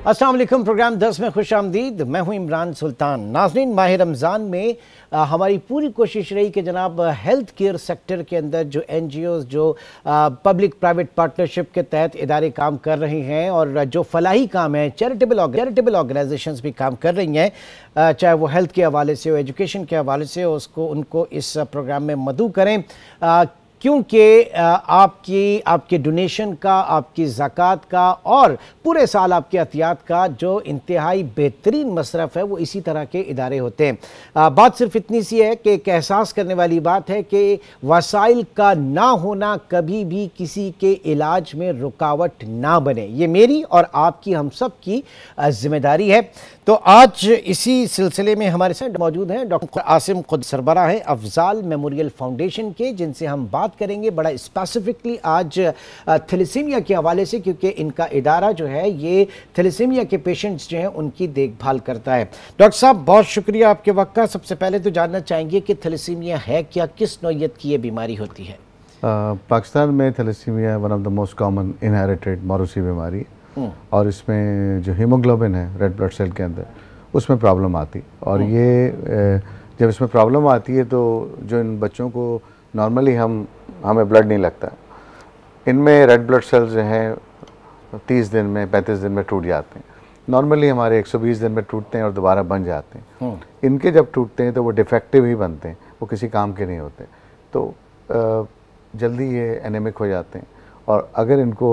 अस्सलाम वालेकुम। प्रोग्राम 10 में खुश आमदीद। मैं हूं इमरान सुल्तान। नाज़रीन, माह रमज़ान में हमारी पूरी कोशिश रही कि जनाब हेल्थ केयर सेक्टर के अंदर जो NGOs, जो पब्लिक प्राइवेट पार्टनरशिप के तहत इदारे काम कर रहे हैं और जो फलाही काम है, चैरिटेबल ऑर्गेनाइजेशंस भी काम कर रही हैं, चाहे वो हेल्थ के हवाले से हो, एजुकेशन के हवाले से हो, उनको इस प्रोग्राम में मदऊ करें, क्योंकि आपके डोनेशन का, आपकी ज़कात का और पूरे साल आपके अतियात का जो इंतहाई बेहतरीन मसरफ़ है वो इसी तरह के इदारे होते हैं। बात सिर्फ इतनी सी है कि एक एहसास करने वाली बात है कि वसाइल का ना होना कभी भी किसी के इलाज में रुकावट ना बने। ये मेरी और आपकी, हम सब की जिम्मेदारी है। तो आज इसी सिलसिले में हमारे साथ मौजूद हैं डॉक्टर आसिम खुद, सरबराह है अफजाल मेमोरियल फाउंडेशन के, जिनसे हम बात करेंगे बड़ा स्पेसिफिकली आज थैलेसीमिया के हवाले से, क्योंकि इनका इदारा जो है ये थैलेसीमिया के पेशेंट्स जो हैं उनकी देखभाल करता है। डॉक्टर साहब, बहुत शुक्रिया आपके वक्त का। सबसे पहले तो जानना चाहेंगे कि थैलेसीमिया है क्या, किस नौइयत की ये बीमारी होती है? पाकिस्तान में thalassaemia one of the most common inherited मौरूसी बीमारी है और इसमें जो हीमोग्लोबिन है रेड ब्लड सेल के अंदर, उसमें प्रॉब्लम आती। और ये जब इसमें प्रॉब्लम आती है तो जो इन बच्चों को नॉर्मली हमें ब्लड नहीं लगता, इनमें रेड ब्लड सेल्स जो हैं 30 दिन में 35 दिन में टूट जाते हैं। नॉर्मली हमारे 120 दिन में टूटते हैं और दोबारा बन जाते हैं। इनके जब टूटते हैं तो वो डिफेक्टिव ही बनते हैं, वो किसी काम के नहीं होते, तो जल्दी ये एनेमिक हो जाते हैं। और अगर इनको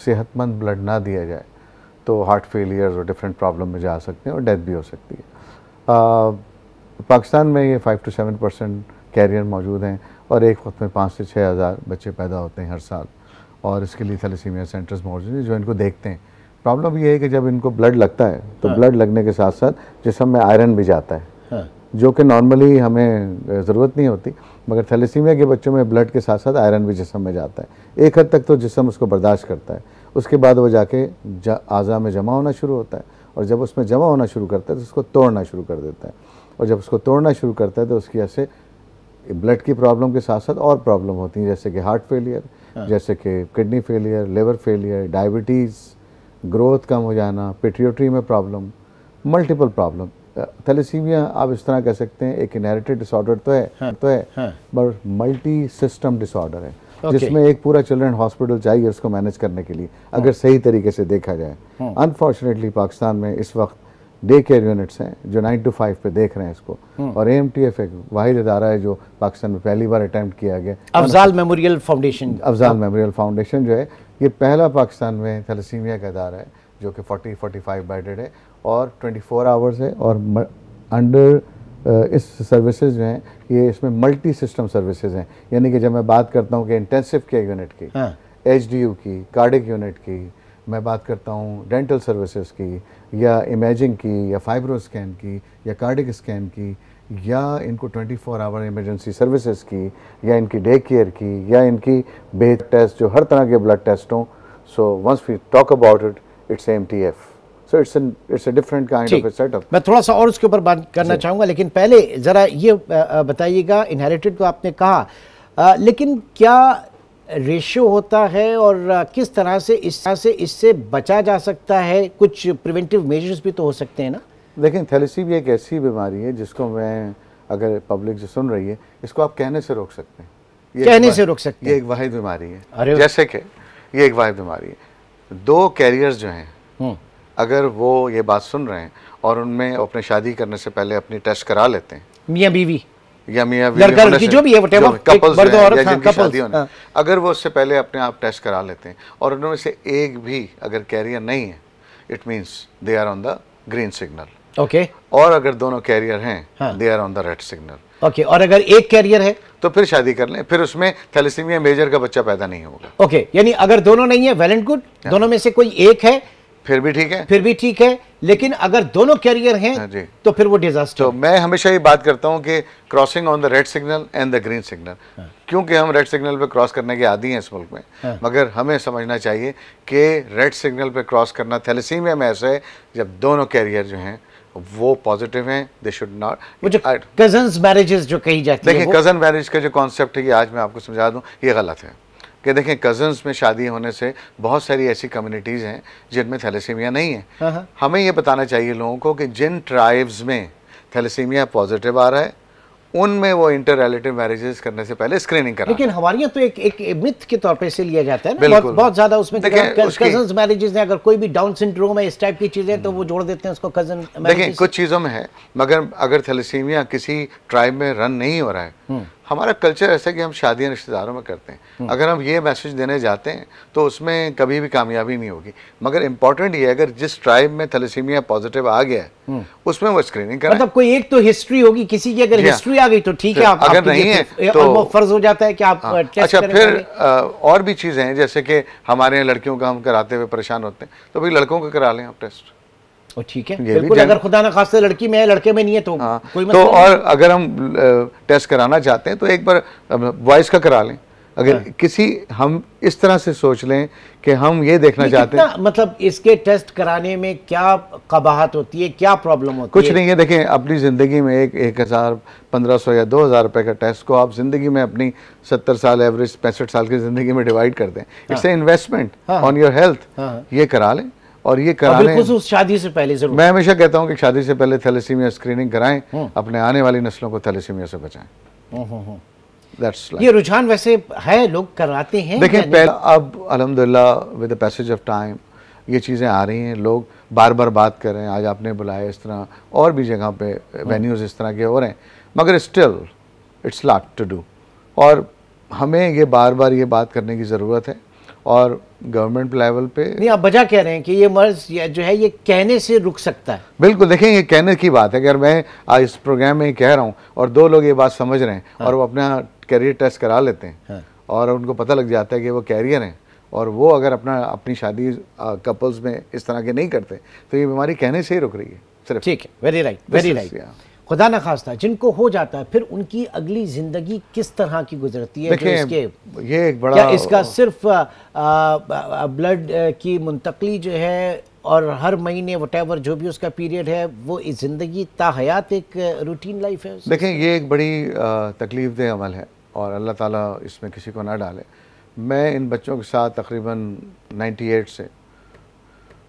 सेहतमंद ब्लड ना दिया जाए तो हार्ट फेलियर्स और डिफरेंट प्रॉब्लम में जा सकते हैं और डेथ भी हो सकती है। पाकिस्तान में ये 5 to 7% कैरियर मौजूद हैं और एक वक्त में 5 से 6 हज़ार बच्चे पैदा होते हैं हर साल। और इसके लिए थैलेसीमिया सेंटर्स मौजूद हैं जो इनको देखते हैं। प्रॉब्लम ये है कि जब इनको ब्लड लगता है तो ब्लड लगने के साथ साथ जिस्म में आयरन भी जाता है, जो कि नॉर्मली हमें ज़रूरत नहीं होती, मगर थैलेसीमिया के बच्चों में ब्लड के साथ साथ आयरन भी जिस्म में जाता है। एक हद तक तो जिस्म उसको बर्दाश्त करता है, उसके बाद वो जाके आज़ा में जमा होना शुरू होता है और जब उसमें जमा होना शुरू करता है तो उसको तोड़ना शुरू कर देता है। और जब उसको तोड़ना शुरू करता है तो उसकी ऐसे ब्लड की प्रॉब्लम के साथ साथ और प्रॉब्लम होती हैं, जैसे कि हार्ट फेलियर, जैसे कि kidney failure, liver failure, diabetes, growth कम हो जाना, पिट्यूटरी में प्रॉब्लम, मल्टीपल प्रॉब्लम। थैलेसीमिया आप इस तरह कह सकते हैं एक इनहेरिटेड डिसऑर्डर तो है, बट मल्टी सिस्टम डिसऑर्डर है, जिसमें एक पूरा चिल्ड्रन हॉस्पिटल चाहिए उसको मैनेज करने के लिए, अगर सही तरीके से देखा जाए। अनफॉर्चुनेटली पाकिस्तान में इस वक्त डे केयर यूनिट्स हैं जो 9 to 5 पे देख रहे हैं इसको, और AMTF एक वाहिद इदारा है जो पाकिस्तान में पहली बार अटेम्प्ट किया गया। अफजाल मेमोरियल फाउंडेशन जो है ये पहला पाकिस्तान में थैलेसीमिया का इदारा है जो कि 40-45 बेडेड है और 24 आवर्स है। और अंडर इस सर्विसेज जो हैं ये इसमें मल्टी सिस्टम सर्विसेज हैं, यानी कि जब मैं बात करता हूँ कि इंटेंसिव केयर यूनिट की, HDU की, कार्डिक यूनिट की, मैं बात करता हूँ डेंटल सर्विसेज की या इमेजिंग की या फाइब्रो स्कैन की या कार्डिक स्कैन की या इनको 24 आवर इमरजेंसी सर्विसेज की या इनकी डे केयर की या इनकी बेहतर टेस्ट जो हर तरह के ब्लड टेस्ट हों। So once we talk about it, it's AMTF, so it's a different kind of a setup. मैं थोड़ा सा और उसके ऊपर बात करना चाहूँगा, लेकिन पहले ज़रा ये बताइएगा, इनहेरिटेड तो आपने कहा, लेकिन क्या रेशियो होता है और किस तरह से इससे बचा जा सकता है? कुछ प्रिवेंटिव मेजर्स भी तो हो सकते हैं ना? लेकिन थैलेसीमिया एक ऐसी बीमारी है जिसको मैं, अगर पब्लिक जो सुन रही है, इसको आप कहने से रोक सकते हैं। कहने से रोक सकते हैं? ये एक वाहिद बीमारी है, जैसे कि ये एक वाहिद बीमारी है। 2 कैरियर्स जो हैं अगर वो ये बात सुन रहे हैं और उनमें अपने शादी करने से पहले अपनी टेस्ट करा लेते हैं, मियाँ बीवी या मियाँ बीवी जो भी है, कपल्स, अगर वो उससे पहले अपने आप टेस्ट करा लेते हैं और उनमें से एक भी अगर कैरियर नहीं है, it means they are on the green signal. Okay. और अगर दोनों कैरियर हैं, they are on the red signal. Okay. और अगर एक कैरियर है तो फिर शादी कर लें, फिर उसमें थैलेसीमिया मेजर का बच्चा पैदा नहीं होगा। ओके, यानी अगर दोनों नहीं है, वेल एंड गुड, दोनों में से कोई एक है फिर भी ठीक है, लेकिन अगर दोनों कैरियर हैं तो फिर वो डिजास्टर। तो मैं हमेशा ये बात करता हूं कि crossing on the red signal and the green signal, क्योंकि हम रेड सिग्नल पे क्रॉस करने के आदी हैं इस मुल्क में, मगर हमें समझना चाहिए कि रेड सिग्नल पे क्रॉस करना थैलेसीमिया में ऐसा है जब दोनों कैरियर जो हैं वो पॉजिटिव हैं, दे शुड नॉट। वो जो कजन्स मैरिजेस जो कही जाती है, देखिए कजन मैरिज का जो कॉन्सेप्ट है ये आज मैं आपको समझा दूं, ये गलत है। कि देखें कज़न्स में शादी होने से बहुत सारी ऐसी कम्युनिटीज़ हैं जिनमें थैलेसीमिया नहीं है। हमें ये बताना चाहिए लोगों को कि जिन ट्राइब्स में थैलेसीमिया पॉजिटिव आ रहा है उनमें वो इंटर रिलेटिव मैरिजेस करने से पहले स्क्रीनिंग करा। लेकिन हमारे यहाँ तो एक मिथ के तौर पे इसे लिया जाता है ना, बहुत ज़्यादा उसमें कजन्स मैरिजेस हैं, अगर कोई भी डाउन सिंड्रोम है इस टाइप की चीज़ें तो वो जोड़ देते हैं उसको कजन मैरिजेस। देखिए कुछ चीज़ों में है, मगर अगर थैलेसीमिया किसी ट्राइब में रन नहीं हो रहा है, हमारा कल्चर ऐसा कि हम शादियां रिश्तेदारों में करते हैं, अगर हम ये मैसेज देने जाते हैं तो उसमें कभी भी कामयाबी नहीं होगी। मगर इम्पोर्टेंट ये अगर जिस ट्राइब में थैलेसीमिया पॉजिटिव आ गया है उसमें वो स्क्रीनिंग करें। मतलब कोई एक तो हिस्ट्री होगी किसी की, अगर हिस्ट्री आ गई तो ठीक है, आप अगर नहीं है तो फर्ज हो जाता है कि आप टेस्ट अच्छा फिर और भी चीज़ें हैं, जैसे कि हमारे यहाँ लड़कियों का हम कराते हुए परेशान होते हैं, तो भाई लड़कों का करा लें आप टेस्ट। ठीक है, बिल्कुल, अगर खुदा ना खास्ते लड़की में है लड़के में नहीं है तो कोई तो और अगर हम टेस्ट कराना चाहते हैं तो एक बार वॉइस का करा लें। अगर किसी हम इस तरह से सोच लें कि हम ये देखना चाहते हैं, मतलब इसके टेस्ट कराने में क्या कबाहत होती है, क्या प्रॉब्लम होती है? कुछ नहीं है। देखें अपनी ज़िंदगी में 1,000, 1,500 या 2,000 रुपए का टेस्ट को आप ज़िंदगी में अपनी 70 साल एवरेज 65 साल की ज़िंदगी में डिवाइड कर दें। It's a investment on your health. ये करा लें और ये कराने शादी से पहले जरूर। मैं हमेशा कहता हूँ कि शादी से पहले थैलेसीमिया स्क्रीनिंग कराएं, अपने आने वाली नस्लों को थैलेसीमिया से बचाएं। ये रुझान वैसे है, लोग कराते हैं। देखिए पहले अब अल्हम्दुलिल्लाह with the passage of time ये चीज़ें आ रही हैं, लोग बार बार बात कर रहे हैं। आज आपने बुलाया, इस तरह और भी जगह पे वेन्यूज़ इस तरह के हो रहे हैं, मगर still it's lot to do. और हमें ये बार बार ये बात करने की ज़रूरत है और गवर्नमेंट लेवल पे नहीं, आप वजह कह रहे हैं कि ये मर्ज जो है ये कहने से रुक सकता है। बिल्कुल, देखें ये कहने की बात है। अगर मैं आज इस प्रोग्राम में कह रहा हूँ और 2 लोग ये बात समझ रहे हैं और वो अपना कैरियर टेस्ट करा लेते हैं और उनको पता लग जाता है कि वो कैरियर हैं और वो अगर अपनी शादी कपल्स में इस तरह के नहीं करते तो ये बीमारी कहने से ही रुक रही है सिर्फ। ठीक है, वेरी राइट, वेरी राइट। खुदा न खास्ता जिनको हो जाता है फिर उनकी अगली जिंदगी किस तरह की गुजरती है? ये एक बड़ा, क्या इसका सिर्फ ब्लड की मुंतकली जो है और हर महीने वटेवर जो भी उसका पीरियड है वो इस ज़िंदगी ताहयात एक रूटीन लाइफ है? देखें ये एक बड़ी तकलीफ देह अमल है और अल्लाह ताला इसमें किसी को ना डाले। मैं इन बच्चों के साथ तकरीबन 98 से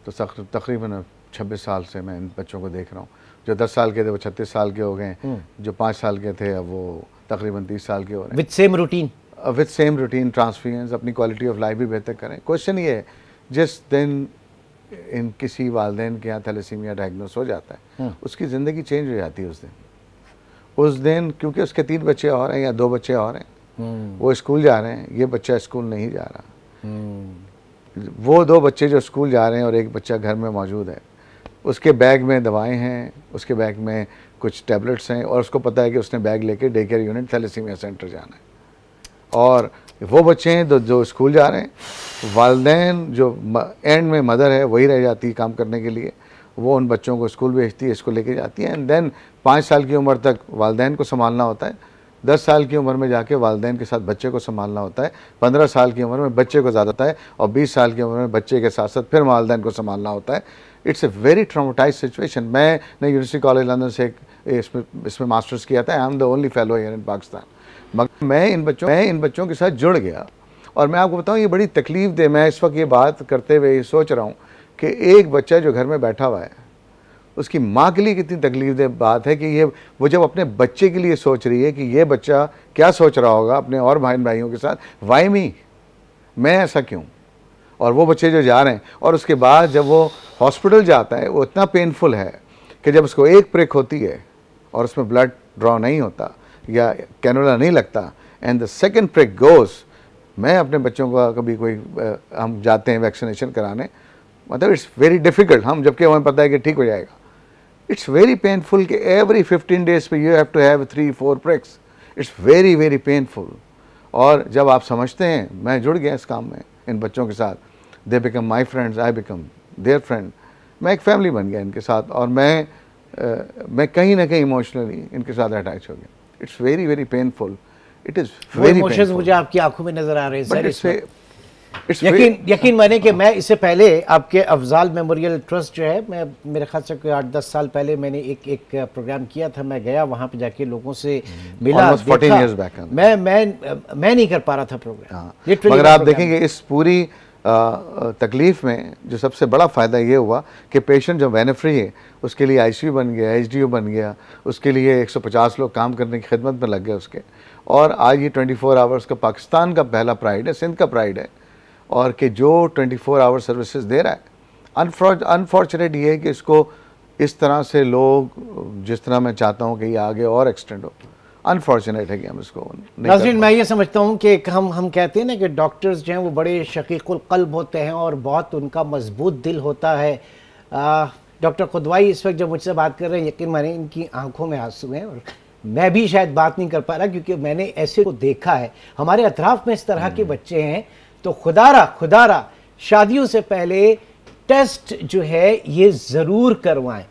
तो तकरीबन 26 साल से मैं इन बच्चों को देख रहा हूँ। जो 10 साल के थे वो 36 साल के हो गए, जो 5 साल के थे अब वो तकरीबन 30 साल के हो रहे हैं। विद सेम रूटीन ट्रांसफियंस, अपनी क्वालिटी ऑफ लाइफ भी बेहतर करें। क्वेश्चन ये है जिस दिन इन किसी वालदेन के यहाँ थैलेसीमिया डायग्नोस हो जाता है उसकी ज़िंदगी चेंज हो जाती है उस दिन क्योंकि उसके 3 बच्चे और हैं या 2 बच्चे और हैं, वो स्कूल जा रहे हैं, ये बच्चा स्कूल नहीं जा रहा। वो 2 बच्चे जो स्कूल जा रहे हैं और एक बच्चा घर में मौजूद है, उसके बैग में दवाएं हैं, उसके बैग में कुछ टैबलेट्स हैं और उसको पता है कि उसने बैग लेके day care unit thalassemia centre जाना है। और वो बच्चे हैं जो स्कूल जा रहे हैं, वालदैन जो एंड में मदर है वही रह जाती है काम करने के लिए, वो उन बच्चों को स्कूल भेजती है, इसको लेके जाती है। एंड देन 5 साल की उम्र तक वालदैन को संभालना होता है, 10 साल की उम्र में जाके वालदैन के साथ बच्चे को संभालना होता है, 15 साल की उम्र में बच्चे को ज़्यादा होता है और 20 साल की उम्र में बच्चे के साथ साथ फिर वालदैन को संभालना होता है। It's a very traumatise situation. मैंने यूनिवर्सिटी कॉलेज लंदन से इसमें मास्टर्स किया था। I am the only fellow here in Pakistan. मगर मैं इन बच्चों के साथ जुड़ गया और मैं आपको बताऊं ये बड़ी तकलीफ दे। मैं इस वक्त ये बात करते हुए ये सोच रहा हूँ कि एक बच्चा जो घर में बैठा हुआ है उसकी माँ के लिए कितनी तकलीफ दे बात है कि ये वो जब अपने बच्चे के लिए सोच रही है कि ये बच्चा क्या सोच रहा होगा अपने और भाइयों के साथ, वाई मी, मैं ऐसा क्यों। और वो बच्चे जो जा रहे हैं और उसके बाद जब वो हॉस्पिटल जाता है वो इतना पेनफुल है कि जब उसको एक प्रिक होती है और उसमें ब्लड ड्रॉ नहीं होता या कैनुला नहीं लगता and the second prick goes, मैं अपने बच्चों का कभी कोई हम जाते हैं वैक्सीनेशन कराने, मतलब इट्स वेरी डिफ़िकल्ट, हम जबकि हमें पता है कि ठीक हो जाएगा, इट्स वेरी पेनफुल कि एवरी 15 डेज पे you have to have 3-4 pricks. It's very very painful. और जब आप समझते हैं मैं जुड़ गया इस काम में इन बच्चों के साथ, they become my friends, I become their friend, मैं एक फैमिली बन गया इनके साथ और मैं कहीं ना कहीं इमोशनली इनके साथ अटैच हो गया। It's very very painful, it is very painful. मुझे आपकी आंखों में नजर आ रहे हैं सर। यकीन माने कि मैं इससे पहले आपके अफजाल मेमोरियल ट्रस्ट जो है, मैं मेरे ख्याल से कोई 8-10 साल पहले मैंने एक प्रोग्राम किया था। मैं गया वहाँ पे जाके लोगों से मिला, देखा। मैं नहीं कर पा रहा था प्रोग्राम। मगर आप देखेंगे इस पूरी तकलीफ में जो सबसे बड़ा फ़ायदा ये हुआ कि पेशेंट जो बेनिफ्री है उसके लिए आईसीयू बन गया, एचडीयू बन गया, उसके लिए 150 लोग काम करने की खिदमत में लग गए उसके। और आज ये 24 आवर्स का पाकिस्तान का पहला प्राइड है, सिंध का प्राइड है, और कि जो 24 आवर सर्विसेज दे रहा है। अनफॉर्चुनेट ये है कि इसको इस तरह से लोग, जिस तरह मैं चाहता हूँ कि ये आगे और एक्सटेंड हो, अनफॉर्चुनेट है कि हम इसको नाज़रीन, मैं ये समझता हूँ कि हम कहते हैं ना कि डॉक्टर्स जो हैं वो बड़े शकीकुल कल्ब होते हैं और बहुत उनका मजबूत दिल होता है। डॉक्टर खुदवाई इस वक्त जब मुझसे बात कर रहे हैं, यकीन माने इनकी आंखों में आंसू हैं, और मैं भी शायद बात नहीं कर पा रहा क्योंकि मैंने ऐसे को देखा है। हमारे अतराफ में इस तरह के बच्चे हैं, तो खुदारा शादियों से पहले टेस्ट जो है ये ज़रूर करवाएं,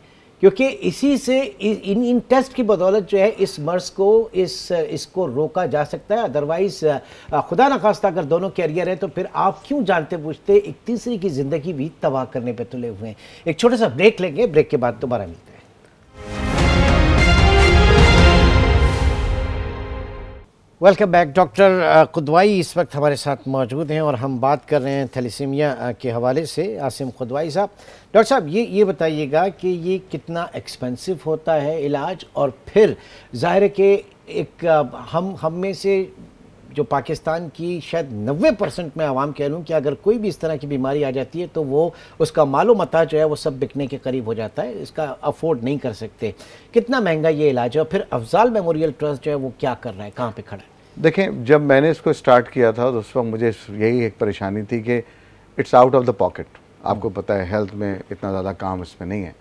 क्योंकि इसी से इन टेस्ट की बदौलत जो है इस मर्ज को इसको रोका जा सकता है। अदरवाइज खुदा न खास्ता अगर दोनों कैरियर है तो फिर आप क्यों जानते पूछते एक तीसरी की ज़िंदगी भी तबाह करने पे तुले हुए हैं। एक छोटा सा ब्रेक लेंगे, ब्रेक के बाद दोबारा मिलते हैं। Welcome back. डॉक्टर खुदवाई इस वक्त हमारे साथ मौजूद हैं और हम बात कर रहे हैं थैलेसीमिया के हवाले से। आसिम खुदवाई साहब, डॉक्टर साहब ये बताइएगा कि ये कितना एक्सपेंसिव होता है इलाज, और फिर ज़ाहिर है कि एक हम में से जो पाकिस्तान की शायद 90% में आवाम कह लूँ कि अगर कोई भी इस तरह की बीमारी आ जाती है तो वो उसका मालो मता जो है वो सब बिकने के करीब हो जाता है, इसका अफोर्ड नहीं कर सकते। कितना महंगा ये इलाज है, और फिर अफजाल मेमोरियल ट्रस्ट जो है वो क्या कर रहा है, कहाँ पे खड़ा है? देखें, जब मैंने इसको स्टार्ट किया था तो उस वक्त मुझे यही एक परेशानी थी कि it's out of the pocket. आपको पता है हेल्थ में इतना ज़्यादा काम इसमें नहीं है।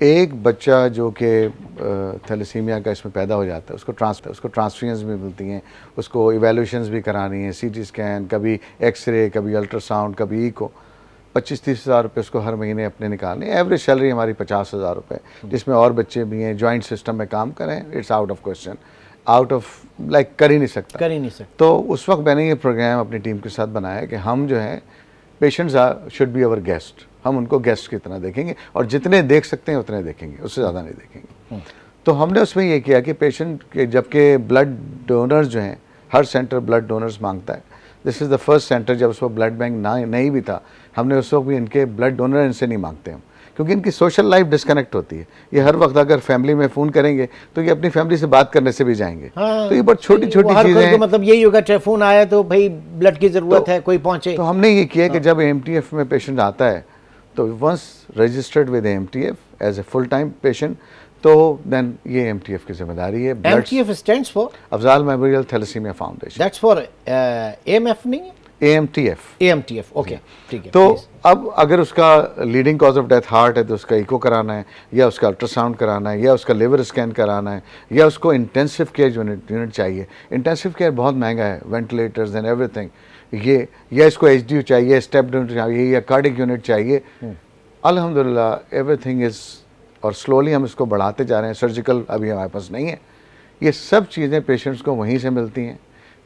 एक बच्चा जो कि थैलेसीमिया का इसमें पैदा हो जाता है उसको ट्रांसफ्यूजन्स भी मिलती हैं, उसको इवैल्यूएशंस भी करानी है, सीटी स्कैन, कभी एक्सरे, कभी अल्ट्रासाउंड, कभी ईको। 25-30 हज़ार रुपये उसको हर महीने अपने निकालने। एवरेज सैलरी हमारी 50 हज़ार रुपये, जिसमें और बच्चे भी हैं, जॉइंट सिस्टम में काम करें, it's out of question, out of like कर ही नहीं सकता। तो उस वक्त मैंने ये प्रोग्राम अपनी टीम के साथ बनाया कि हम जो है patients should be our guest, हम उनको गेस्ट की तरह देखेंगे और जितने देख सकते हैं उतने देखेंगे, उससे ज़्यादा नहीं देखेंगे। तो हमने उसमें ये किया कि पेशेंट के, जबकि ब्लड डोनर्स जो हैं, हर सेंटर ब्लड डोनर्स मांगता है। This is the first centre, जब उस वक्त ब्लड बैंक नहीं भी था, हमने उस वक्त भी इनके ब्लड डोनर इनसे नहीं मांगते हम, क्योंकि इनकी सोशल लाइफ डिस्कनेक्ट होती है। ये हर वक्त अगर फैमिली में फ़ोन करेंगे तो ये अपनी फैमिली से बात करने से भी जाएंगे। तो ये बहुत छोटी छोटी चीज़ें हैं। मतलब यही होगा, चाहे फ़ोन आया तो भाई ब्लड की ज़रूरत है, कोई पहुँचे। तो हमने ये किया कि जब AMTF में पेशेंट आता है तो once registered with AMTF as a full time patient, तो देन ये AMTF की जिम्मेदारी है। AMTF stands for Afzal memorial thalassemia foundation. That's for AMF नहीं है? AMTF, ओके, ठीक है। तो अब अगर उसका leading cause of death heart है तो उसका इको कराना है, या उसका अल्ट्रासाउंड कराना है, या उसका लिवर स्कैन कराना है, या उसको इंटेंसिव केयर यूनिट चाहिए। इंटेंसिव केयर बहुत महंगा है, वेंटिलेटर्स एंड एवरीथिंग, ये, या इसको HDU चाहिए, स्टेप यूनिट चाहिए, या कार्डिक यूनिट चाहिए। अल्हम्दुलिल्लाह एवरीथिंग इज़, और स्लोली हम इसको बढ़ाते जा रहे हैं। सर्जिकल अभी हमारे पास नहीं है। ये सब चीज़ें पेशेंट्स को वहीं से मिलती हैं।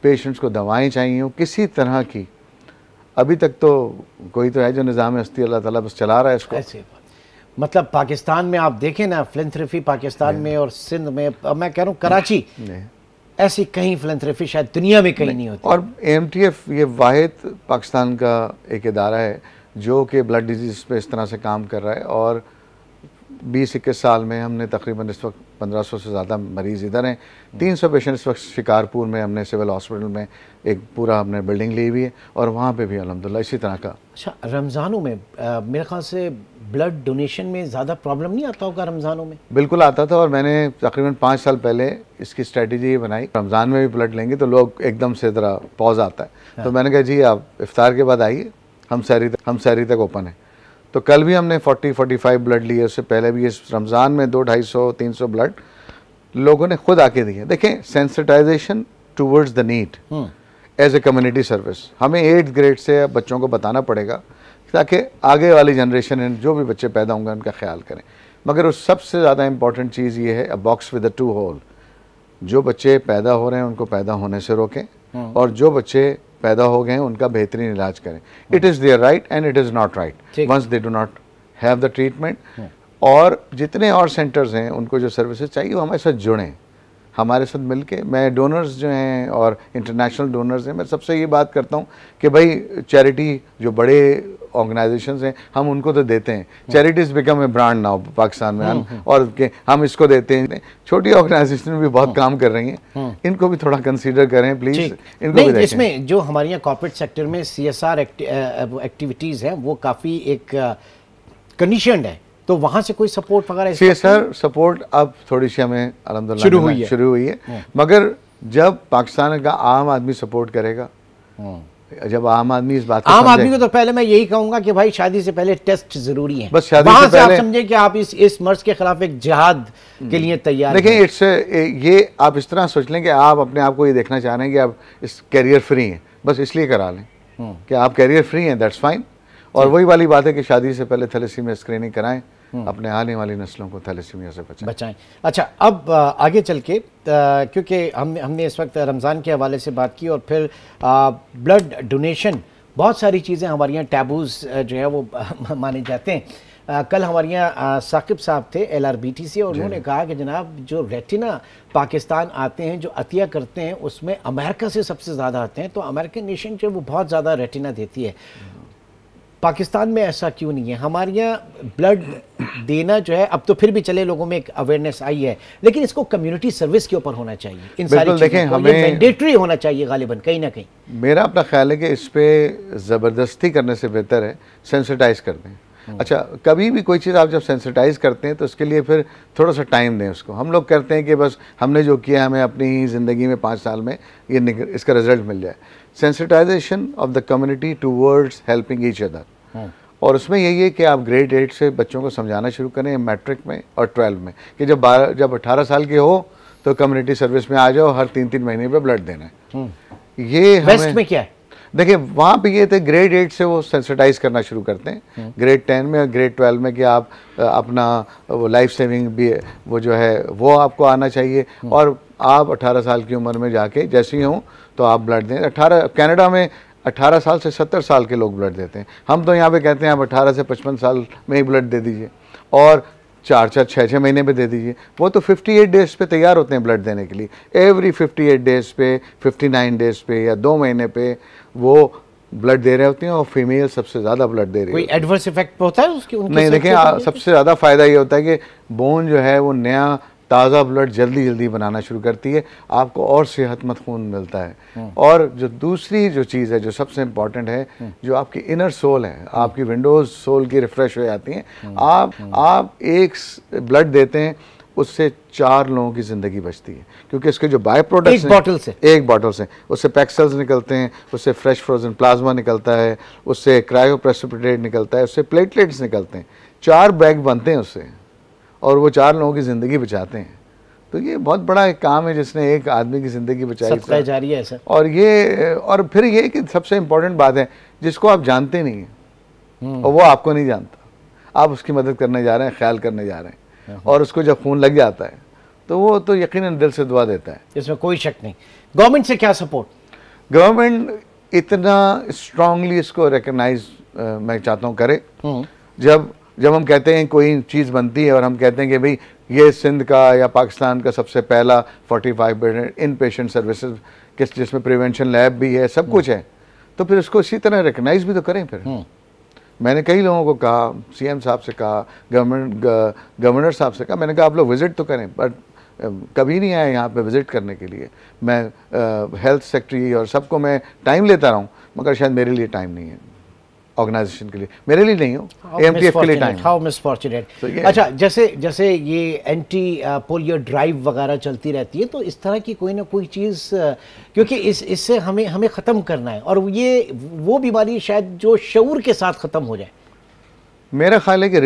पेशेंट्स को दवाएं चाहिए हो किसी तरह की, अभी तक तो कोई तो है जो निज़ाम हस्ती अल्लाह ताला बस चला रहा है इसको। ऐसे मतलब पाकिस्तान में आप देखें ना, फिलैंथ्रोपी पाकिस्तान में और सिंध में, मैं कह रहा हूँ कराची, ऐसी कहीं फिलैंथ्रोपी शायद दुनिया में कहीं नहीं होती। और AMTF ये वाहिद पाकिस्तान का एक इदारा है जो कि ब्लड डिजीज़ पे इस तरह से काम कर रहा है। और 20-21 साल में हमने तकरीबन इस वक्त 1500 से ज़्यादा मरीज़ इधर हैं। 300 पेशेंट इस वक्त शिकारपुर में हमने सिविल हॉस्पिटल में एक पूरा हमने बिल्डिंग ली हुई है, और वहाँ पे भी अल्हम्दुलिल्लाह इसी तरह का। अच्छा, रमज़ानों में मेरे ख्याल से ब्लड डोनेशन में ज़्यादा प्रॉब्लम नहीं आता होगा रमज़ानों में? बिल्कुल आता था, और मैंने तकरीबन 5 साल पहले इसकी स्ट्रेटजी बनाई। रमज़ान में भी ब्लड लेंगे तो लोग एकदम से ज़रा पॉज आता है। तो मैंने कहा जी आप इफ्तार के बाद आइए, हम सहरी तक ओपन है। तो कल भी हमने 40-45 ब्लड लिए, उससे पहले भी इस रमज़ान में 200-250-300 ब्लड लोगों ने खुद आके दिए। देखें, sensitisation towards the need as a community service हमें 8th ग्रेड से बच्चों को बताना पड़ेगा, ताकि आगे वाली जनरेशन जो भी बच्चे पैदा होंगे उनका ख्याल करें। मगर उस सबसे ज़्यादा इंपॉर्टेंट चीज़ ये है, अ बॉक्स विद 2 होल। जो बच्चे पैदा हो रहे हैं उनको पैदा होने से रोकें, और जो बच्चे पैदा हो गए हैं उनका बेहतरीन इलाज करें। It is there right and it is not right once they do not have the treatment. और जितने और सेंटर्स हैं उनको जो सर्विसेज चाहिए वो हमारे साथ जुड़ें, हमारे साथ मिलके। मैं डोनर्स जो हैं और इंटरनेशनल डोनर्स हैं, मैं सबसे ये बात करता हूँ कि भाई चैरिटी जो बड़े ऑर्गेनाइजेशंस हैं हम उनको तो देते हैं, charities become a brand now Pakistan में, और कि हम इसको देते हैं। छोटी ऑर्गेनाइजेशन भी बहुत काम कर रही हैं, इनको भी थोड़ा कंसीडर करें प्लीज़, इनको भी देखें। इसमें जो हमारे यहाँ कॉर्पोरेट सेक्टर में CSR एक्टिविटीज़ हैं वो काफ़ी एक कंडीशनड है, तो वहाँ से कोई सपोर्ट वगैरह? CSR सपोर्ट अब थोड़ी सी हमें अल्हम्दुलिल्लाह शुरू हुई है, मगर जब पाकिस्तान का आम आदमी सपोर्ट करेगा, जब आम आदमी इस बात को आम आदमी को तो पहले मैं यही कहूंगा कि भाई शादी से पहले टेस्ट जरूरी है, बस शादी वहां से से पहले आप समझे कि आप इस मर्ज के खिलाफ एक जिहाद के लिए तैयार देखें। इट्स ये आप इस तरह सोच लें कि आप अपने आप को ये देखना चाह रहे हैं कि आप इस कैरियर फ्री हैं, बस इसलिए करा लें कि आप कैरियर फ्री हैं, दैट्स फाइन। और वही वाली बात है कि शादी से पहले थैलेसीमिया स्क्रीनिंग कराएं, अपने आने वाली नस्लों को थैलेसीमिया से बचाएं। अच्छा, अब आगे चल के क्योंकि हमने इस वक्त रमज़ान के हवाले से बात की और फिर ब्लड डोनेशन, बहुत सारी चीज़ें हमारे यहाँ टैबूज़ जो है वो माने जाते हैं। कल हमारे यहाँ साकिब साहब थे LRBT से, और उन्होंने कहा कि जनाब जो रेटिना पाकिस्तान आते हैं, जो अतिया करते हैं, उसमें अमेरिका से सबसे ज़्यादा आते हैं, तो अमेरिकन नेशन जो वो बहुत ज़्यादा रेटिना देती है। पाकिस्तान में ऐसा क्यों नहीं है? हमारे यहाँ ब्लड देना जो है, अब तो फिर भी चले लोगों में एक अवेयरनेस आई है, लेकिन इसको कम्युनिटी सर्विस के ऊपर होना चाहिए। इन सारी चीज़ों को ये मैंडेटरी होना चाहिए गालिबन, कहीं ना कहीं। मेरा अपना ख्याल है कि इस पे ज़बरदस्ती करने से बेहतर है सेंसिटाइज कर दें। अच्छा, कभी भी कोई चीज़ आप जब सेंसिटाइज करते हैं तो उसके लिए फिर थोड़ा सा टाइम दें उसको। हम लोग करते हैं कि बस हमने जो किया हमें अपनी ज़िंदगी में 5 साल में ये इसका रिजल्ट मिल जाए। Sensitization of the community towards helping each other, और उसमें यही है कि आप ग्रेड 8 से बच्चों को समझाना शुरू करें, मैट्रिक में और 12 में, कि जब 18 साल के हो तो कम्युनिटी सर्विस में आ जाओ, हर 3-3 महीने पे ब्लड देना है। ये वेस्ट में क्या है? देखिए वहाँ पे ये थे ग्रेड 8 से वो सेंसिटाइज करना शुरू करते हैं, ग्रेड 10 में और ग्रेड 12 में, कि आप अपना वो लाइफ सेविंग भी वो जो है वो आपको आना चाहिए, और आप 18 साल की उम्र में जाके जैसे ही हों तो आप ब्लड दें। 18 कनाडा में 18 साल से 70 साल के लोग ब्लड देते हैं, हम तो यहाँ पे कहते हैं आप 18 से 55 साल में ही ब्लड दे दीजिए, और 4-4, 6-6 महीने पे दे दीजिए। वो तो 58 डेज़ पे तैयार होते हैं ब्लड देने के लिए, एवरी 58 डेज़ पे, 59 डेज़ पे या 2 महीने पे वो ब्लड दे रहे होते हैं, और फीमेल सबसे ज़्यादा ब्लड दे रही है। कोई एडवर्स इफेक्ट होता है उसके? नहीं, देखिए सबसे ज़्यादा फ़ायदा ये होता है कि बोन जो है वो नया ताज़ा ब्लड जल्दी जल्दी बनाना शुरू करती है, आपको और सेहतमंद खून मिलता है। और जो दूसरी जो चीज़ है जो सबसे इम्पॉर्टेंट है, जो आपकी इनर सोल है, आपकी विंडोज़ सोल की रिफ़्रेश हो जाती हैं। आप एक ब्लड देते हैं, उससे 4 लोगों की ज़िंदगी बचती है, क्योंकि इसके जो बाय प्रोडक्ट्स एक बॉटल से उससे पैक सेल्स निकलते हैं, उससे फ्रेश फ्रोजन प्लाज्मा निकलता है, उससे क्रायोप्रेसिपिटेट निकलता है, उससे प्लेटलेट्स निकलते हैं, 4 बैग बनते हैं उससे, और वो 4 लोगों की ज़िंदगी बचाते हैं। तो ये बहुत बड़ा एक काम है जिसने एक आदमी की ज़िंदगी बचाई, सदका जारिया है सर। और फिर ये कि सबसे इम्पोर्टेंट बात है, जिसको आप जानते नहीं हैं और वो आपको नहीं जानता, आप उसकी मदद करने जा रहे हैं, ख्याल करने जा रहे हैं, और उसको जब खून लग जाता है तो वो तो यकीनन दिल से दुआ देता है, इसमें कोई शक नहीं। गवर्नमेंट से क्या सपोर्ट? गवर्नमेंट इतना स्ट्रांगली इसको रिकग्नाइज मैं चाहता हूँ करे। जब हम कहते हैं कोई चीज़ बनती है और हम कहते हैं कि भाई ये सिंध का या पाकिस्तान का सबसे पहला 45 बेड इन पेशेंट सर्विसेज जिसमें प्रिवेंशन लैब भी है, सब कुछ है, तो फिर उसको इसी तरह रिकग्नाइज भी तो करें। फिर मैंने कई लोगों को कहा, CM साहब से कहा, गवर्नर साहब से कहा, मैंने कहा आप लोग विज़िट तो करें, बट कभी नहीं आए यहाँ पे विज़िट करने के लिए। मैं हेल्थ सेक्रेटरी और सबको मैं टाइम लेता रहा हूँ, मगर शायद मेरे लिए टाइम नहीं है, ऑर्गेनाइजेशन के लिए, मेरे लिए नहीं हो, AMTF के लिए टाइम। How misfortunate. अच्छा, जैसे ये एंटी पोलियो ड्राइव वगैरह चलती रहती है, तो इस तरह की कोई ना कोई चीज़, क्योंकि इससे हमें ख़त्म करना है, और ये वो बीमारी शायद जो शऊर के साथ ख़त्म हो जाए। मेरा ख्याल है कि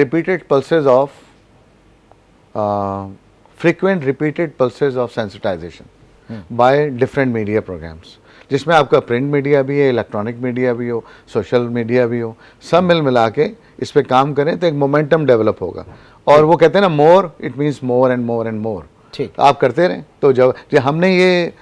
frequent repeated pulses of sensitisation by different media programmes, जिसमें आपका प्रिंट मीडिया भी है, इलेक्ट्रॉनिक मीडिया भी हो, सोशल मीडिया भी हो, सब मिला के इस पे काम करें तो एक मोमेंटम डेवलप होगा। और वो कहते हैं ना, more it means more and more and more. आप करते रहें, तो जब हमने ये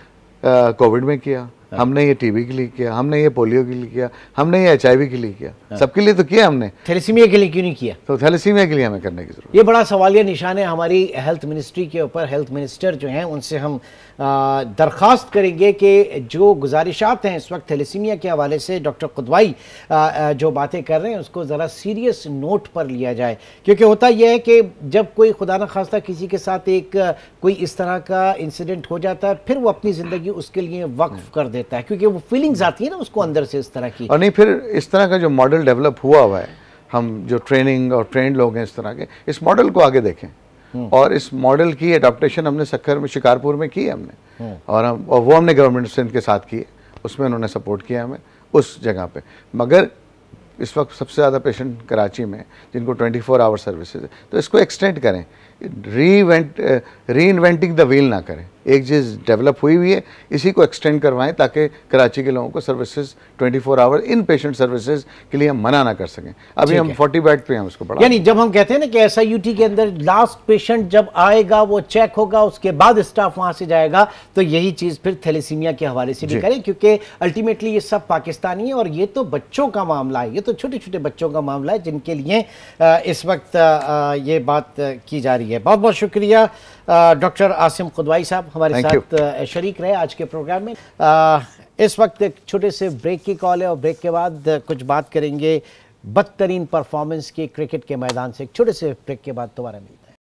कोविड में किया, हमने ये टीबी के लिए किया, हमने ये पोलियो के लिए किया, हमने ये HIV के लिए किया, सबके लिए तो किया हमने। थैलेसीमिया के लिए क्यों नहीं किया? तो थैलेसीमिया के लिए हमें करने की जरूरत। ये बड़ा सवालिया निशान है हमारी हेल्थ मिनिस्ट्री के ऊपर। हेल्थ मिनिस्टर जो हैं उनसे हम दरख्वास्त करेंगे कि जो गुजारिशात हैं इस वक्त थैलेसीमिया के हवाले से डॉक्टर कुदवाई जो बातें कर रहे हैं उसको ज़रा सीरियस नोट पर लिया जाए, क्योंकि होता यह है कि जब कोई खुदा न खास्ता किसी के साथ कोई इस तरह का इंसिडेंट हो जाता है फिर वो अपनी ज़िंदगी उसके लिए वक्फ कर देता है, क्योंकि वो फीलिंग्स आती है ना उसको अंदर से इस तरह की। और नहीं, फिर इस तरह का जो मॉडल डेवलप हुआ है, हम जो ट्रेनिंग और ट्रेंड लोग हैं इस तरह के, इस मॉडल को आगे देखें। और इस मॉडल की एडॉप्टेशन हमने सक्खर में, शिकारपुर में की हमने, और वो हमने गवर्नमेंट स्ट्रेंथ के साथ की, उसमें उन्होंने सपोर्ट किया हमें उस जगह पे। मगर इस वक्त सबसे ज़्यादा पेशेंट कराची में जिनको 24 आवर सर्विसेज है, तो इसको एक्सटेंड करें, री इन्वेंटिंग द व्हील ना करें। एक चीज़ डेवलप हुई है, इसी को एक्सटेंड करवाएं ताकि कराची के लोगों को services 24 hour in patient services के लिए हम मना ना कर सकें। अभी हम 40 बेड पे हम उसको बढ़ा, यानी जब हम कहते हैं ना कि SIUT के अंदर लास्ट पेशेंट जब आएगा वो चेक होगा, उसके बाद स्टाफ वहां से जाएगा, तो यही चीज़ फिर थैलेसीमिया के हवाले से भी करें, क्योंकि अल्टीमेटली ये सब पाकिस्तानी है और ये तो बच्चों का मामला है, ये तो छोटे छोटे बच्चों का मामला है जिनके लिए इस वक्त ये बात की जा रही है। बहुत बहुत शुक्रिया डॉक्टर आसिम कुदवाई साहब हमारे साथ शरीक रहे आज के प्रोग्राम में। इस वक्त एक छोटे से ब्रेक की कॉल है और ब्रेक के बाद कुछ बात करेंगे बदतरीन परफॉर्मेंस की क्रिकेट के मैदान से। एक छोटे से ब्रेक के बाद दोबारा मिलते हैं।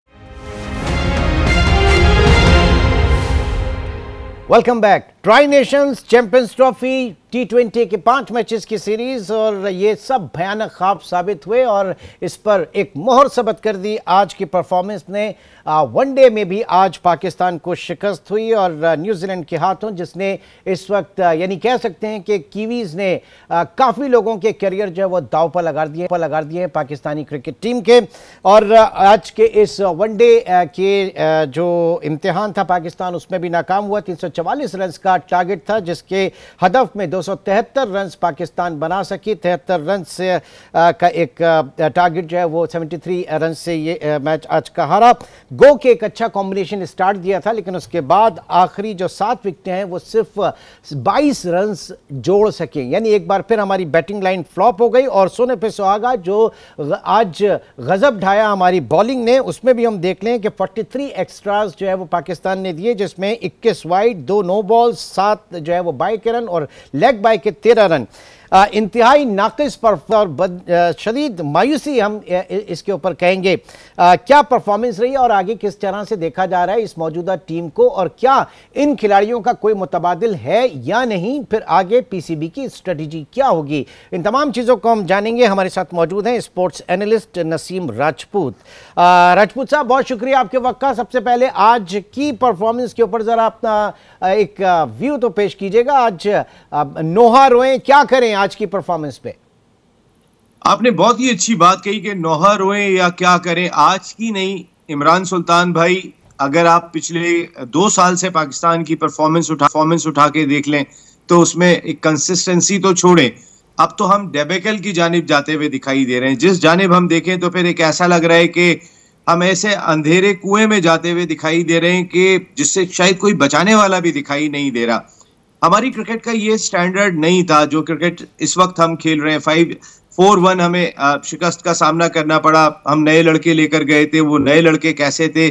Welcome back. Try Nations champions trophy T20 के 5 मैचेस की सीरीज, और ये सब भयानक ख्वाब साबित हुए और इस पर एक मोहर सबत कर दी आज की परफॉर्मेंस ने। वनडे में भी आज पाकिस्तान को शिकस्त हुई और न्यूजीलैंड के हाथों, जिसने इस वक्त यानी कह सकते हैं कि कीवीज ने काफ़ी लोगों के करियर जो है वो दाव पर लगा दिए हैं पाकिस्तानी क्रिकेट टीम के। और आज के इस वनडे के जो इम्तिहान था पाकिस्तान उसमें भी नाकाम हुआ। 344 रन का टारगेट था, जिसके हदफ में 273 रन पाकिस्तान बना सकी। 73 रन से का एक टारगेट जो है वो 73 रन से ये मैच आज का हारा। गो के एक अच्छा कॉम्बिनेशन स्टार्ट दिया था, लेकिन उसके बाद आखिरी जो 7 विकेटें हैं वो सिर्फ 22 रन जोड़ सके, यानी एक बार फिर हमारी बैटिंग लाइन फ्लॉप हो गई। और सोने पे सुहागा जो आज गजब ढाया हमारी बॉलिंग ने, उसमें भी हम देख लें कि 43 एक्स्ट्राज जो है वो पाकिस्तान ने दिए, जिसमें 21 वाइड, 2 नो बॉल्स, 7 जो है वो बाय के रन और लेग बाय के 13 रन। इंतहाई नाकिस पर और शदीद मायूसी हम इसके ऊपर कहेंगे। क्या परफॉर्मेंस रही और आगे किस तरह से देखा जा रहा है इस मौजूदा टीम को, और क्या इन खिलाड़ियों का कोई मुतबादिल है या नहीं, फिर आगे PCB की स्ट्रेटजी क्या होगी, इन तमाम चीज़ों को हम जानेंगे। हमारे साथ मौजूद हैं स्पोर्ट्स एनालिस्ट नसीम राजपूत। राजपूत साहब, बहुत शुक्रिया आपके वक्त का। सबसे पहले आज की परफॉर्मेंस के ऊपर ज़रा अपना एक व्यू तो पेश कीजिएगा। आज नोहा रोएं, क्या करें आज की परफॉर्मेंस पे? आपने बहुत ही अच्छी बात कही कि नोहा रोएं या क्या करें, आज की नहीं। इमरान सुल्तान भाई, अगर आप पिछले 2 साल से पाकिस्तान की परफॉर्मेंस उठा के देख लें तो उसमें एक कंसिस्टेंसी तो छोड़ें, अब तो हम डेबेकल की जानिब जाते हुए दिखाई दे रहे हैं। जिस जानिब हम देखें तो फिर एक ऐसा लग रहा है कि हम ऐसे अंधेरे कुएं में जाते हुए दिखाई दे रहे हैं कि जिससे शायद कोई बचाने वाला भी दिखाई नहीं दे रहा। हमारी क्रिकेट का ये स्टैंडर्ड नहीं था जो क्रिकेट इस वक्त हम खेल रहे हैं। 5-4-1 हमें शिकस्त का सामना करना पड़ा। हम नए लड़के लेकर गए थे, वो नए लड़के कैसे थे,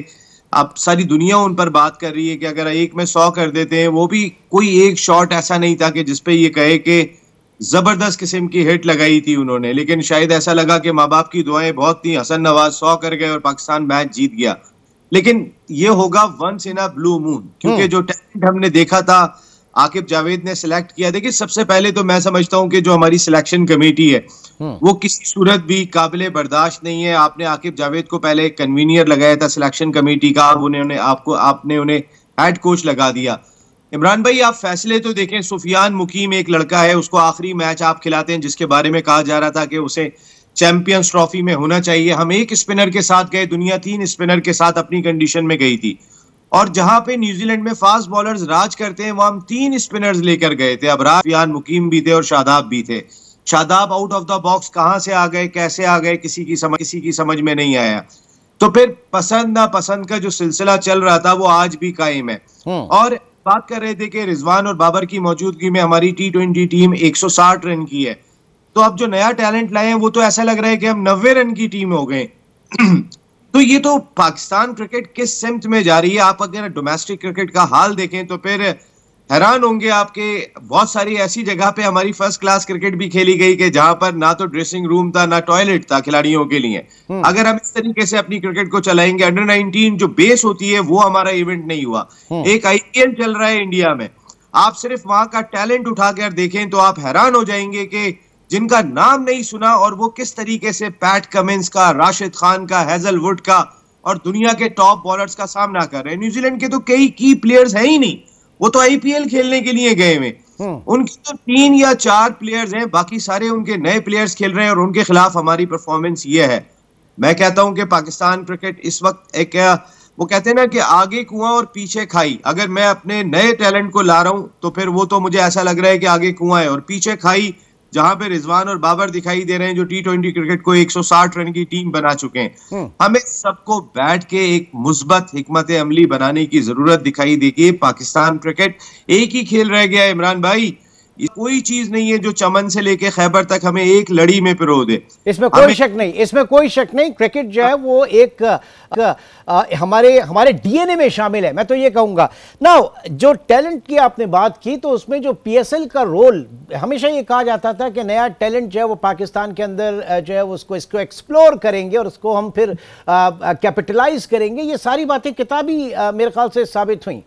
अब सारी दुनिया उन पर बात कर रही है कि अगर एक में 100 कर देते हैं, वो भी कोई एक शॉट ऐसा नहीं था कि जिसपे ये कहे कि जबरदस्त किस्म की हिट लगाई थी उन्होंने, लेकिन शायद ऐसा लगा कि माँ बाप की दुआएं बहुत थी, हसन नवाज 100 कर गए और पाकिस्तान मैच जीत गया। लेकिन ये होगा once in a blue moon, क्योंकि जो टैलेंट हमने देखा था आकिब जावेद ने सिलेक्ट किया। देखिए, सबसे पहले तो मैं समझता हूं कि जो हमारी सिलेक्शन कमेटी है वो किसी सूरत भी काबिले बर्दाश्त नहीं है। आपने आकिब जावेद को पहले कन्वीनियर लगाया था सिलेक्शन कमेटी का, आपने उन्हें हेड कोच लगा दिया। इमरान भाई, आप फैसले तो देखें। सुफियान मुकीम एक लड़का है, उसको आखिरी मैच आप खिलाते हैं जिसके बारे में कहा जा रहा था कि उसे चैंपियंस ट्रॉफी में होना चाहिए। हम एक स्पिनर के साथ गए, दुनिया 3 स्पिनर के साथ अपनी कंडीशन में गई थी, और जहां पे न्यूजीलैंड में फास्ट बॉलर्स राज करते हैं वहां हम 3 स्पिनर्स लेकर गए थे। अब सुफियान मुकीम भी थे और शादाब भी थे। Shadab out of the box कहां से आ गए, कैसे आ गए, किसी की समझ में नहीं आया। तो फिर पसंद ना पसंद का जो सिलसिला चल रहा था वो आज भी कायम है। और बात कर रहे थे कि रिजवान और बाबर की मौजूदगी में हमारी T20 टीम 160 रन की है, तो अब जो नया टैलेंट लाए हैं वो तो ऐसा लग रहा है कि हम 90 रन की टीम हो गए। तो ये तो पाकिस्तान क्रिकेट किस सिमत में जा रही है। आप अगर डोमेस्टिक क्रिकेट का हाल देखें तो फिर हैरान होंगे आपके, बहुत सारी ऐसी जगह पे हमारी फर्स्ट क्लास क्रिकेट भी खेली गई कि जहां पर ना तो ड्रेसिंग रूम था ना टॉयलेट था खिलाड़ियों के लिए। अगर हम इस तरीके से अपनी क्रिकेट को चलाएंगे, अंडर 19 जो बेस होती है वो हमारा इवेंट नहीं हुआ। एक IPL चल रहा है इंडिया में, आप सिर्फ वहां का टैलेंट उठाकर देखें तो आप हैरान हो जाएंगे कि जिनका नाम नहीं सुना और वो किस तरीके से पैट कमिंस का, राशिद खान का, हैजलवुड का और दुनिया के टॉप बॉलर्स का सामना कर रहे हैं। न्यूजीलैंड के तो कई की प्लेयर्स हैं ही नहीं, वो तो IPL खेलने के लिए गए हुए। उनके तो 3 या 4 प्लेयर्स हैं, बाकी सारे उनके नए प्लेयर्स खेल रहे हैं और उनके खिलाफ हमारी परफॉर्मेंस ये है। मैं कहता हूं कि पाकिस्तान क्रिकेट इस वक्त एक, वो कहते हैं ना कि आगे कुआं और पीछे खाई। अगर मैं अपने नए टैलेंट को ला रहा हूं तो फिर वो तो मुझे ऐसा लग रहा है कि आगे कुआं है और पीछे खाई, जहां पे रिजवान और बाबर दिखाई दे रहे हैं जो T20 क्रिकेट को 160 रन की टीम बना चुके हैं। हमें सबको बैठ के एक मुस्बत हिकमत अमली बनाने की जरूरत दिखाई देगी। पाकिस्तान क्रिकेट एक ही खेल रह गया है इमरान भाई, कोई चीज नहीं है जो चमन से लेके खैबर तक हमें एक लड़ी में पिरो दे। इसमें कोई शक नहीं, इसमें कोई शक नहीं। क्रिकेट जो है वो एक हमारे DNA में शामिल है, मैं तो ये कहूंगा ना। जो टैलेंट की आपने बात की तो उसमें जो PSL का रोल, हमेशा ये कहा जाता था कि नया टैलेंट जो है वो पाकिस्तान के अंदर जो है उसको इसको एक्सप्लोर करेंगे और उसको हम फिर कैपिटलाइज करेंगे। ये सारी बातें किताबी मेरे ख्याल से साबित हुई।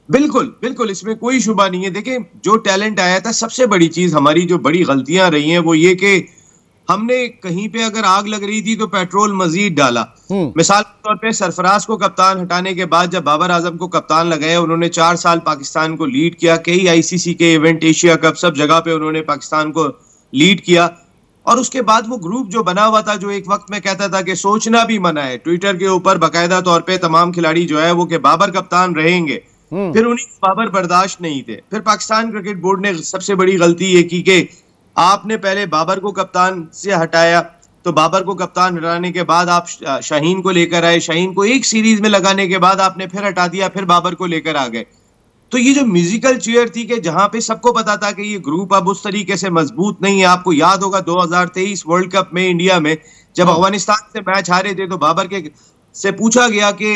बिल्कुल बिल्कुल, इसमें कोई शुबा नहीं है। देखें, जो टैलेंट आया था, सबसे बड़ी चीज हमारी जो बड़ी गलतियां रही हैं वो ये कि हमने कहीं पे अगर आग लग रही थी तो पेट्रोल मजीद डाला। मिसाल के तौर पे सरफराज को कप्तान हटाने के बाद जब बाबर आजम को कप्तान लगाया, उन्होंने 4 साल पाकिस्तान को लीड किया, कई ICC के इवेंट, एशिया कप, सब जगह पे उन्होंने पाकिस्तान को लीड किया। और उसके बाद वो ग्रुप जो बना हुआ था, जो एक वक्त में कहता था कि सोचना भी मना है, ट्विटर के ऊपर बाकायदा तौर पे तमाम खिलाड़ी जो है वो कि बाबर कप्तान रहेंगे, फिर उन्हीं बाबर बर्दाश्त नहीं थे। फिर पाकिस्तान क्रिकेट बोर्ड ने सबसे बड़ी गलती ये की कि आपने पहले बाबर को कप्तान से हटाया, तो बाबर को कप्तान हटाने के बाद आप शाहीन को लेकर आए, शाहीन को एक सीरीज में लगाने के बाद आपने फिर हटा दिया, फिर बाबर को लेकर आ गए। तो ये जो म्यूजिकल चेयर थी कि जहां पे सबको पता था कि ये ग्रुप अब उस तरीके से मजबूत नहीं है। आपको याद होगा 2023 वर्ल्ड कप में इंडिया में जब अफगानिस्तान से मैच हारे थे तो बाबर के से पूछा गया कि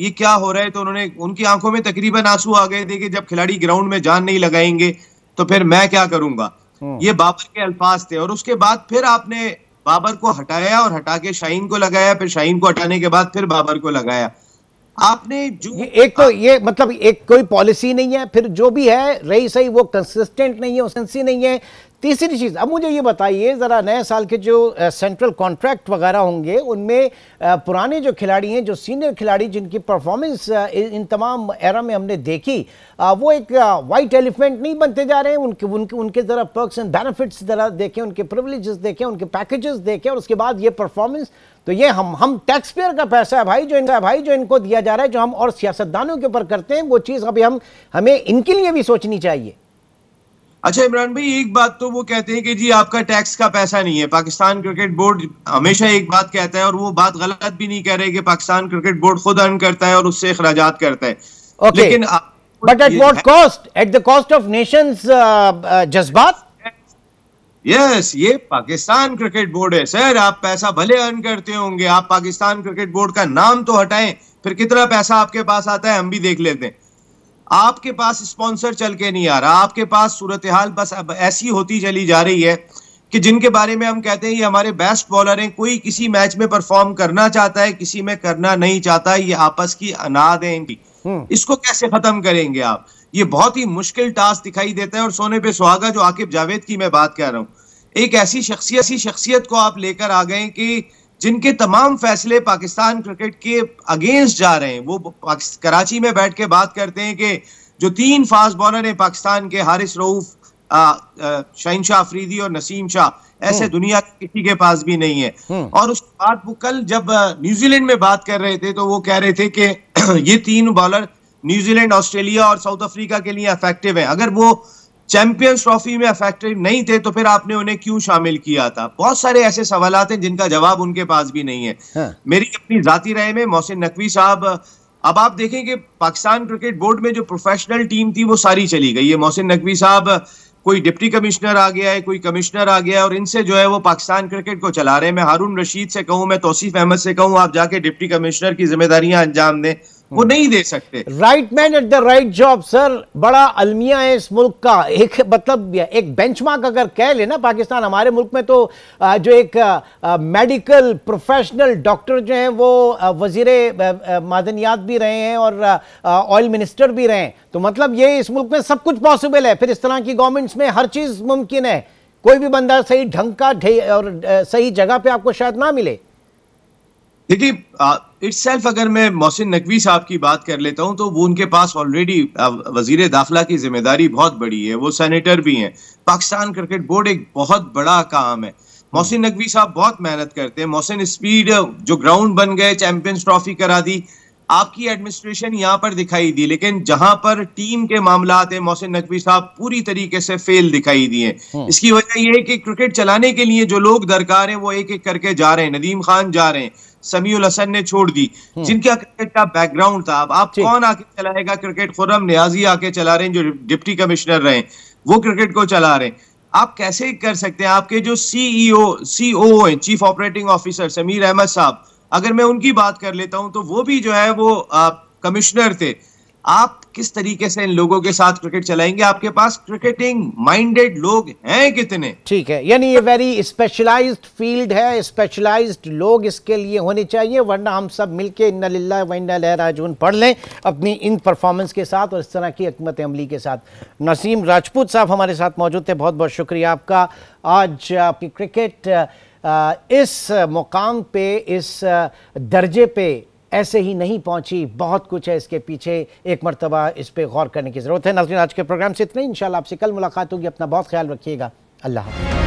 ये क्या हो रहा है, तो उन्होंने, उनकी आंखों में तकरीबन आंसू आ गए थे कि जब खिलाड़ी ग्राउंड में जान नहीं लगाएंगे तो फिर मैं क्या करूंगा। ये बाबर के अल्फाज थे। और उसके बाद फिर आपने बाबर को हटाया और हटा के शाहीन को लगाया, फिर शाहीन को हटाने के बाद फिर बाबर को लगाया। आपने जो एक तो ये मतलब एक कोई पॉलिसी नहीं है, फिर जो भी है रही सही वो कंसिस्टेंट नहीं है, कंसिस्टेंसी नहीं है। तीसरी चीज़, अब मुझे ये बताइए ज़रा, नए साल के जो सेंट्रल कॉन्ट्रैक्ट वगैरह होंगे उनमें पुराने जो खिलाड़ी हैं, जो सीनियर खिलाड़ी जिनकी परफॉर्मेंस इन तमाम एरा में हमने देखी, वो एक वाइट एलिफेंट नहीं बनते जा रहे हैं। उनके ज़रा पर्क्स एंड बेनिफिट्स ज़रा देखें, उनके प्रिविलेजेस देखें, उनके पैकेजेस देखें, और उसके बाद ये परफॉर्मेंस। तो ये हम टैक्स पेयर का पैसा है भाई जो इनको दिया जा रहा है, जो हम और सियासतदानों के ऊपर करते हैं, वो चीज़ अभी हमें इनके लिए भी सोचनी चाहिए। अच्छा इमरान भाई, एक बात तो वो कहते हैं कि जी आपका टैक्स का पैसा नहीं है। पाकिस्तान क्रिकेट बोर्ड हमेशा एक बात कहता है, और वो बात गलत भी नहीं कह रहे कि पाकिस्तान क्रिकेट बोर्ड खुद अर्न करता है और उससे अखराजात करता है। लेकिन but at what cost? At the cost of Nations जज्बात। यस, ये पाकिस्तान क्रिकेट बोर्ड है सर। आप पैसा भले अर्न करते होंगे, आप पाकिस्तान क्रिकेट बोर्ड का नाम तो हटाएं, फिर कितना पैसा आपके पास आता है हम भी देख लेते हैं। आपके पास स्पॉन्सर चल के नहीं आ रहा, आपके पास सूरत हाल बस अब ऐसी होती चली जा रही है कि जिनके बारे में हम कहते हैं ये हमारे बेस्ट बॉलर हैं, कोई किसी मैच में परफॉर्म करना चाहता है, किसी में करना नहीं चाहता। ये आपस की अनाद है इनकी, इसको कैसे खत्म करेंगे आप? ये बहुत ही मुश्किल टास्क दिखाई देता है। और सोने पे सुहागा, जो आकिब जावेद की मैं बात कर रहा हूँ, एक ऐसी शख्सियत को आप लेकर आ गए कि जिनके तमाम फैसले पाकिस्तान क्रिकेट के अगेंस्ट जा रहे हैं। वो कराची में बैठ के बात करते हैं कि जो 3 फास्ट बॉलर हैं पाकिस्तान के, हारिस रऊफ, शाहीन शाह अफरीदी और नसीम शाह, ऐसे दुनिया के किसी के पास भी नहीं है। और उसके बाद वो कल जब न्यूजीलैंड में बात कर रहे थे तो वो कह रहे थे कि ये 3 बॉलर न्यूजीलैंड, ऑस्ट्रेलिया और साउथ अफ्रीका के लिए इफेक्टिव है। अगर वो चैंपियंस ट्रॉफी में इफेक्टिव नहीं थे तो फिर आपने उन्हें क्यों शामिल किया था? बहुत सारे ऐसे सवालात हैं जिनका जवाब उनके पास भी नहीं है। हाँ। मेरी अपनी जाती राय में मोहसिन नकवी साहब अब आप देखें कि पाकिस्तान क्रिकेट बोर्ड में जो प्रोफेशनल टीम थी वो सारी चली गई है। मोहसिन नकवी साहब, कोई डिप्टी कमिश्नर आ गया है, कोई कमिश्नर आ गया है, और इनसे जो है वो पाकिस्तान क्रिकेट को चला रहे हैं। मैं हारून रशीद से कहूं, मैं तौसीफ अहमद से कहूं, आप जाके डिप्टी कमिश्नर की जिम्मेदारियां अंजाम दें, वो नहीं दे सकते। Right man at the right job sir, बड़ा अलमिया है इस मुल्क का। एक मतलब एक बेंचमार्क अगर कह लेना पाकिस्तान, हमारे मुल्क में तो जो एक मेडिकल प्रोफेशनल डॉक्टर जो हैं वो वजीर मादनियात भी रहे हैं और ऑयल मिनिस्टर भी रहे हैं, तो मतलब ये इस मुल्क में सब कुछ पॉसिबल है। फिर इस तरह की गवर्नमेंट्स में हर चीज मुमकिन है। कोई भी बंदा सही ढंग का और सही जगह पे आपको शायद ना मिले। देखिए, इटसेल्फ अगर मैं मोहसिन नकवी साहब की बात कर लेता हूं तो वो उनके पास ऑलरेडी वजीर दाखिला की जिम्मेदारी बहुत बड़ी है, वो सेनेटर भी हैं। पाकिस्तान क्रिकेट बोर्ड एक बहुत बड़ा काम है। मोहसिन नकवी साहब बहुत मेहनत करते हैं। मोहसिन स्पीड जो ग्राउंड बन गए, चैंपियंस ट्रॉफी करा दी, आपकी एडमिनिस्ट्रेशन यहाँ पर दिखाई दी, लेकिन जहां पर टीम के मामलात है मोहसिन नकवी साहब पूरी तरीके से फेल दिखाई दिए। इसकी वजह यह है कि क्रिकेट चलाने के लिए जो लोग दरकार हैं वो एक एक करके जा रहे हैं। नदीम खान जा रहे हैं, समीउल हसन ने छोड़ दी, जिनका क्रिकेट का बैकग्राउंड था। अब आप कौन आके चलाएगा क्रिकेट? खुर्रम नियाजी आके चला रहे हैं, जो डिप्टी कमिश्नर रहे, वो क्रिकेट को चला रहे हैं। आप कैसे कर सकते हैं? आपके जो सीओ हैं, chief operating officer Sameer Ahmed साहब, अगर मैं उनकी बात कर लेता हूं तो वो भी जो है वो कमिश्नर थे। आप किस तरीके से इन लोगों के साथ क्रिकेट चलाएंगे? आपके पास क्रिकेटिंग माइंडेड लोग हैं कितने? ठीक है, यानी ये वेरी स्पेशलाइज्ड फील्ड है, स्पेशलाइज्ड लोग इसके लिए होने चाहिए, वरना हम सब मिलके इन्ना लिल्लाहि व इन्ना इलैहि राजिऊन पढ़ लें अपनी इन परफॉर्मेंस के साथ और इस तरह की हिकमत अमली के साथ। नसीम राजपूत साहब हमारे साथ मौजूद थे, बहुत बहुत शुक्रिया आपका। आज आपकी क्रिकेट इस मुकाम पे, इस दर्जे पे ऐसे ही नहीं पहुंची, बहुत कुछ है इसके पीछे। एक मरतबा इस पे गौर करने की ज़रूरत है। नाज़रीन, आज के प्रोग्राम से इतना ही। इंशाल्लाह आपसे कल मुलाकात होगी। अपना बहुत ख्याल रखिएगा। अल्लाह हाफ़िज़।